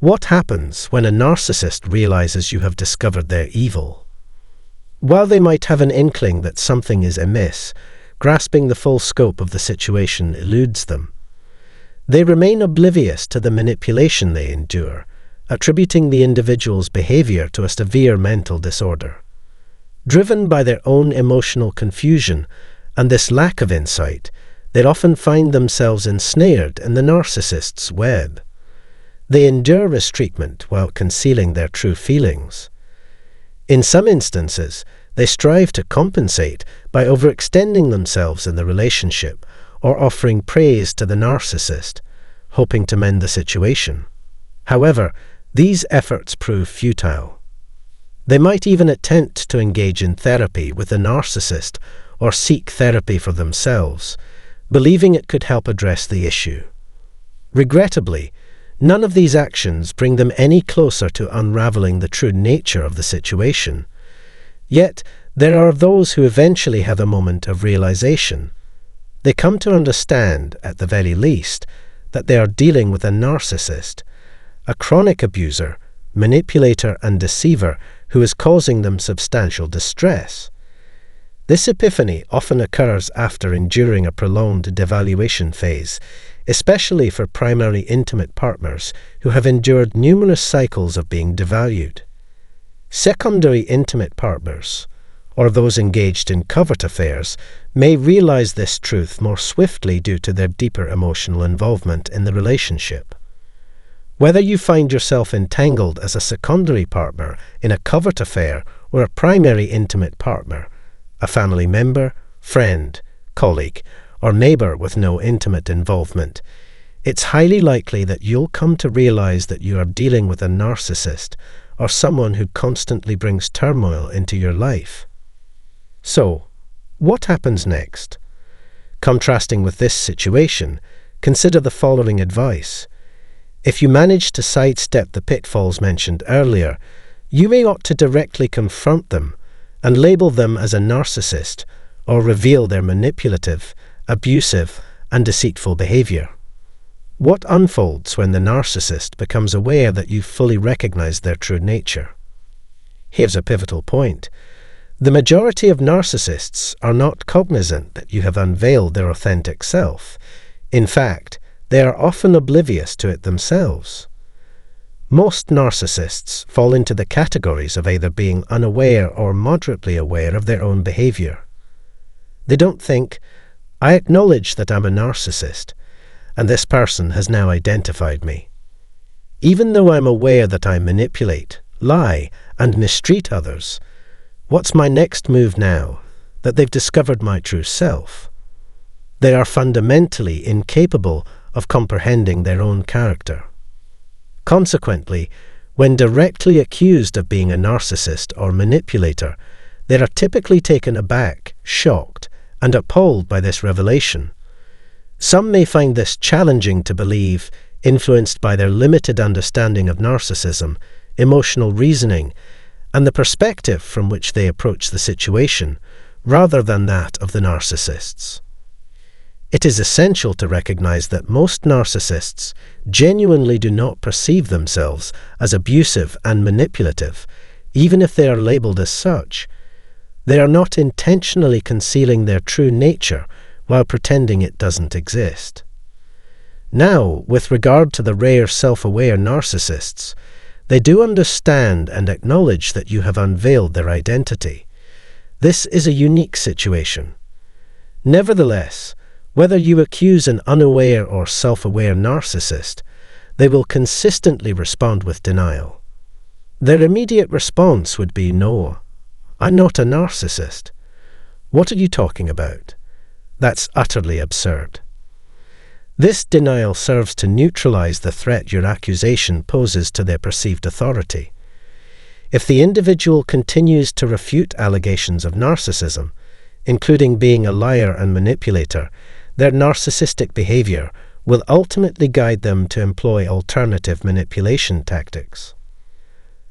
What happens when a narcissist realizes you have discovered their evil? While they might have an inkling that something is amiss, grasping the full scope of the situation eludes them. They remain oblivious to the manipulation they endure, attributing the individual's behavior to a severe mental disorder. Driven by their own emotional confusion and this lack of insight, they often find themselves ensnared in the narcissist's web. They endure mistreatment while concealing their true feelings. In some instances, they strive to compensate by overextending themselves in the relationship or offering praise to the narcissist, hoping to mend the situation. However, these efforts prove futile. They might even attempt to engage in therapy with a narcissist or seek therapy for themselves, believing it could help address the issue. Regrettably, none of these actions bring them any closer to unraveling the true nature of the situation. Yet, there are those who eventually have a moment of realization. They come to understand, at the very least, that they are dealing with a narcissist, a chronic abuser, manipulator and deceiver who is causing them substantial distress. This epiphany often occurs after enduring a prolonged devaluation phase, especially for primary intimate partners who have endured numerous cycles of being devalued. Secondary intimate partners, or those engaged in covert affairs, may realize this truth more swiftly due to their deeper emotional involvement in the relationship. Whether you find yourself entangled as a secondary partner in a covert affair or a primary intimate partner, a family member, friend, colleague, or neighbor with no intimate involvement, it's highly likely that you'll come to realize that you are dealing with a narcissist or someone who constantly brings turmoil into your life. So, what happens next? Contrasting with this situation, consider the following advice. If you manage to sidestep the pitfalls mentioned earlier, you may opt to directly confront them and label them as a narcissist or reveal their manipulative, abusive, and deceitful behavior. What unfolds when the narcissist becomes aware that you fully recognize their true nature? Here's a pivotal point. The majority of narcissists are not cognizant that you have unveiled their authentic self. In fact, they are often oblivious to it themselves. Most narcissists fall into the categories of either being unaware or moderately aware of their own behavior. They don't think, I acknowledge that I'm a narcissist, and this person has now identified me. Even though I'm aware that I manipulate, lie, and mistreat others, what's my next move now that they've discovered my true self? They are fundamentally incapable of comprehending their own character. Consequently, when directly accused of being a narcissist or manipulator, they are typically taken aback, shocked, and appalled by this revelation. Some may find this challenging to believe, influenced by their limited understanding of narcissism, emotional reasoning, and the perspective from which they approach the situation, rather than that of the narcissists. It is essential to recognize that most narcissists genuinely do not perceive themselves as abusive and manipulative, even if they are labeled as such. They are not intentionally concealing their true nature while pretending it doesn't exist. Now, with regard to the rare self-aware narcissists, they do understand and acknowledge that you have unveiled their identity. This is a unique situation. Nevertheless, whether you accuse an unaware or self-aware narcissist, they will consistently respond with denial. Their immediate response would be, "No, I'm not a narcissist. What are you talking about? That's utterly absurd." This denial serves to neutralize the threat your accusation poses to their perceived authority. If the individual continues to refute allegations of narcissism, including being a liar and manipulator, their narcissistic behavior will ultimately guide them to employ alternative manipulation tactics.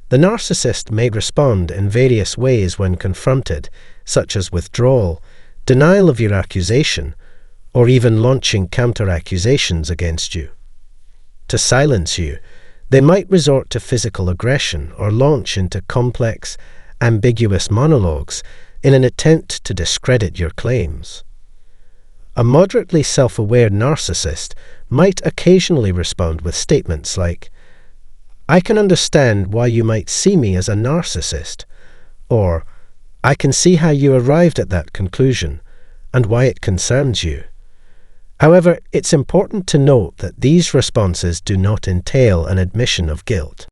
The narcissist may respond in various ways when confronted, such as withdrawal, denial of your accusation, or even launching counter-accusations against you. To silence you, They might resort to physical aggression or launch into complex, ambiguous monologues in an attempt to discredit your claims. A moderately self-aware narcissist might occasionally respond with statements like, "I can understand why you might see me as a narcissist," or "I can see how you arrived at that conclusion and why it concerns you." However, it's important to note that these responses do not entail an admission of guilt.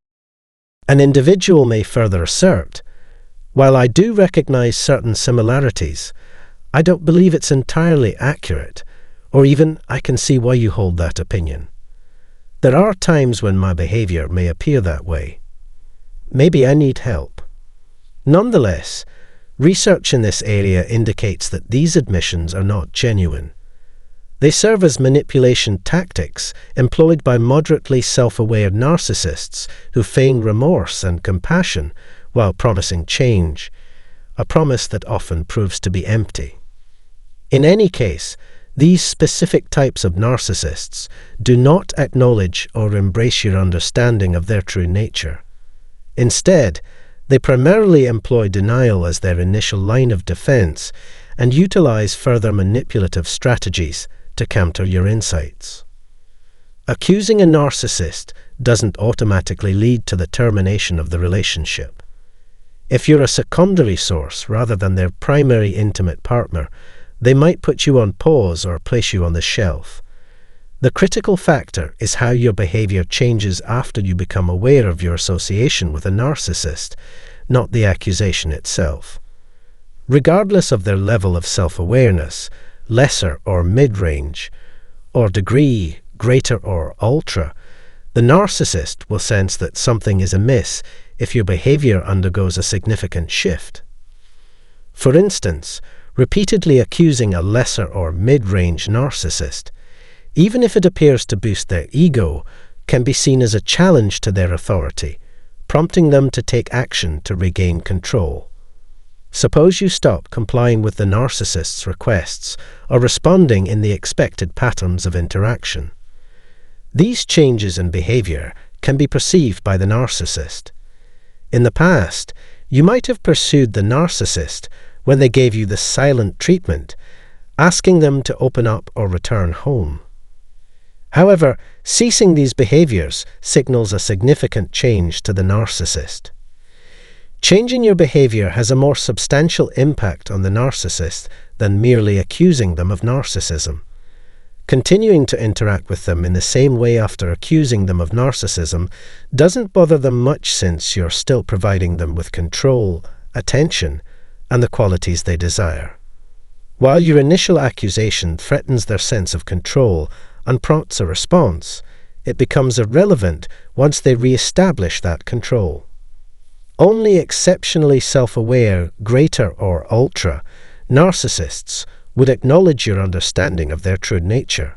An individual may further assert, "While I do recognize certain similarities, I don't believe it's entirely accurate," or even, "I can see why you hold that opinion. There are times when my behavior may appear that way. Maybe I need help." Nonetheless, research in this area indicates that these admissions are not genuine. They serve as manipulation tactics employed by moderately self-aware narcissists who feign remorse and compassion while promising change, a promise that often proves to be empty. In any case, these specific types of narcissists do not acknowledge or embrace your understanding of their true nature. Instead, they primarily employ denial as their initial line of defense and utilize further manipulative strategies to counter your insights. Accusing a narcissist doesn't automatically lead to the termination of the relationship. If you're a secondary source rather than their primary intimate partner, they might put you on pause or place you on the shelf. The critical factor is how your behavior changes after you become aware of your association with a narcissist, not the accusation itself. Regardless of their level of self-awareness, lesser or mid-range, or degree, greater or ultra, the narcissist will sense that something is amiss if your behavior undergoes a significant shift. For instance, repeatedly accusing a lesser or mid-range narcissist, even if it appears to boost their ego, can be seen as a challenge to their authority, prompting them to take action to regain control. Suppose you stop complying with the narcissist's requests or responding in the expected patterns of interaction. These changes in behavior can be perceived by the narcissist. In the past, you might have pursued the narcissist when they gave you the silent treatment, asking them to open up or return home. However, ceasing these behaviors signals a significant change to the narcissist. Changing your behavior has a more substantial impact on the narcissist than merely accusing them of narcissism. Continuing to interact with them in the same way after accusing them of narcissism doesn't bother them much, since you're still providing them with control, attention, and the qualities they desire. While your initial accusation threatens their sense of control and prompts a response, it becomes irrelevant once they re-establish that control. Only exceptionally self-aware, greater or ultra, narcissists would acknowledge your understanding of their true nature.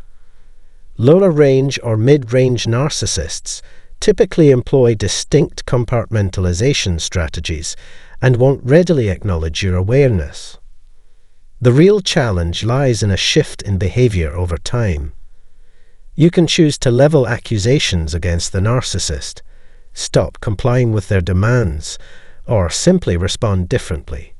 Lower range or mid-range narcissists typically employ distinct compartmentalization strategies and won't readily acknowledge your awareness. The real challenge lies in a shift in behavior over time. You can choose to level accusations against the narcissist, stop complying with their demands, or simply respond differently.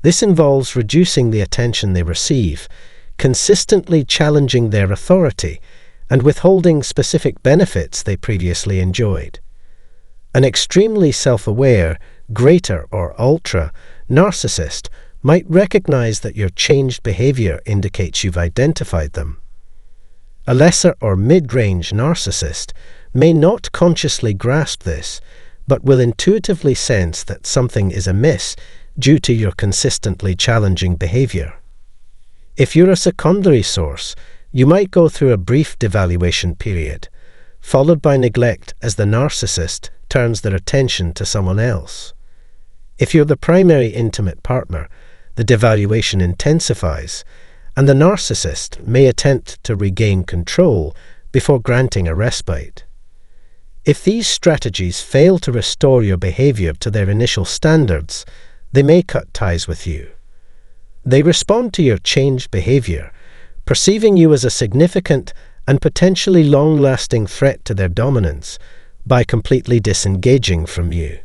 This involves reducing the attention they receive, consistently challenging their authority, and withholding specific benefits they previously enjoyed. An extremely self-aware, greater or ultra narcissist might recognize that your changed behavior indicates you've identified them. A lesser or mid-range narcissist may not consciously grasp this, but will intuitively sense that something is amiss due to your consistently challenging behavior. If you're a secondary source, you might go through a brief devaluation period, followed by neglect as the narcissist turns their attention to someone else. If you're the primary intimate partner, the devaluation intensifies, and the narcissist may attempt to regain control before granting a respite. If these strategies fail to restore your behavior to their initial standards, they may cut ties with you. They respond to your changed behavior, perceiving you as a significant and potentially long-lasting threat to their dominance, by completely disengaging from you.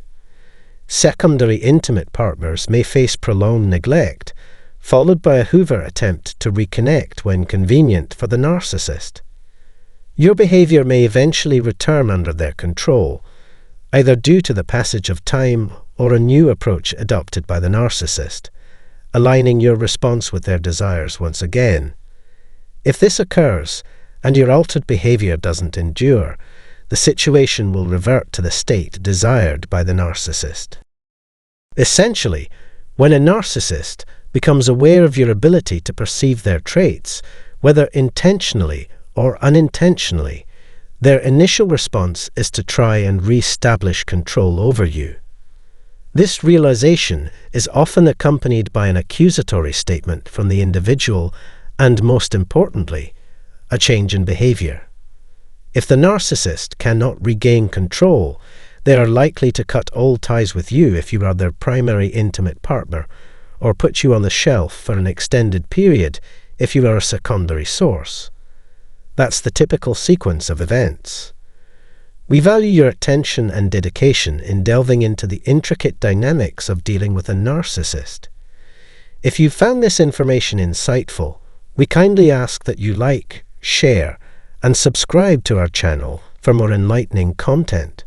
Secondary intimate partners may face prolonged neglect, followed by a Hoover attempt to reconnect when convenient for the narcissist. Your behavior may eventually return under their control, either due to the passage of time or a new approach adopted by the narcissist, aligning your response with their desires once again. If this occurs, and your altered behavior doesn't endure, the situation will revert to the state desired by the narcissist. Essentially, when a narcissist becomes aware of your ability to perceive their traits, whether intentionally or unintentionally, their initial response is to try and re-establish control over you. This realization is often accompanied by an accusatory statement from the individual and, most importantly, a change in behavior. If the narcissist cannot regain control, they are likely to cut all ties with you if you are their primary intimate partner, or put you on the shelf for an extended period if you are a secondary source. That's the typical sequence of events. We value your attention and dedication in delving into the intricate dynamics of dealing with a narcissist. If you found this information insightful, we kindly ask that you like, share, and subscribe to our channel for more enlightening content.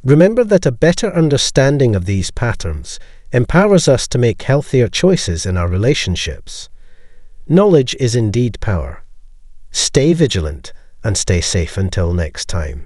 Remember that a better understanding of these patterns empowers us to make healthier choices in our relationships. Knowledge is indeed power. Stay vigilant and stay safe until next time.